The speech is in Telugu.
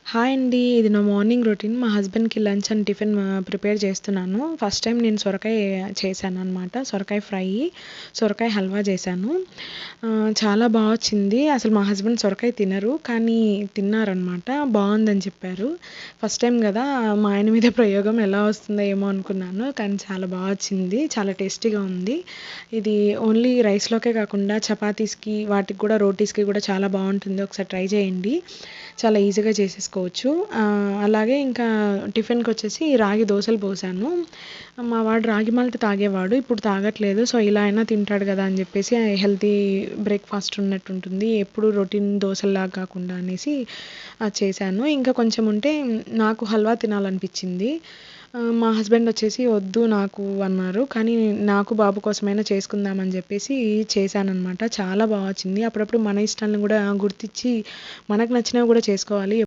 హాయ్ అండి. ఇది నా మార్నింగ్ రొటీన్. మా హస్బెండ్‌కి లంచ్ అండ్ టిఫిన్ ప్రిపేర్ చేస్తున్నాను. ఫస్ట్ టైం నేను సొరకాయ చేశాననమాట. సొరకాయ ఫ్రై, సొరకాయ హల్వా చేశాను. చాలా బా వచ్చింది. అసలు మా హస్బెండ్ సొరకాయ తినరు. కానీ తిన్నారనమాట. బావుందని చెప్పారు. ఫస్ట్ టైం గదా! మా ఆయన మీద ప్రయోగం ఎలా వస్తుందో ఏమో అనుకున్నాను. కానీ చాలా బా వచ్చింది. చాలా టేస్టీగా ఉంది. ఇది ఓన్లీ రైస్‌లోకే కాకుండా చపాతీస్‌కి వాటికి కూడా రోటీస్‌కి కూడా చాలా బావుంటుంది. ఒకసారి ట్రై చేయండి. చాలా ఈజీగా చేసేసుకోవచ్చు. అలాగే ఇంకా టిఫిన్‌కొచ్చేసి రాగి దోసలు పోసాను. మా వాడు రాగి మాల్ట్ తాగేవాడు. ఇప్పుడు తాగట్లేదు. సో, ఇలా అయినా తింటాడు గదా అని జెప్పేసి హెల్తీ బ్రేక్‌ఫాస్ట్ ఉన్నట్టుంటుంది. ఎప్పుడు రొటీన్ దోసల్లాగా కాకుండా అనేసి అది చేశాను. ఇంకా కొంచెం ఉంటే నాకు హల్వా తినాలనిపిచ్చింది. మా హస్బెండ్ వచ్చేసి వద్దు నాకు అన్నారు. కానీ నాకు బాబు కోసమైనా చేసుకుందాం అని జెప్పేసి చేశాననమాట. చాలా బా వచ్చింది. అప్పుడప్పుడు మన ఇష్టాలను గూడా గుర్తిచ్చి మనకు నచ్చినవి గూడా చేసుకోవాలి.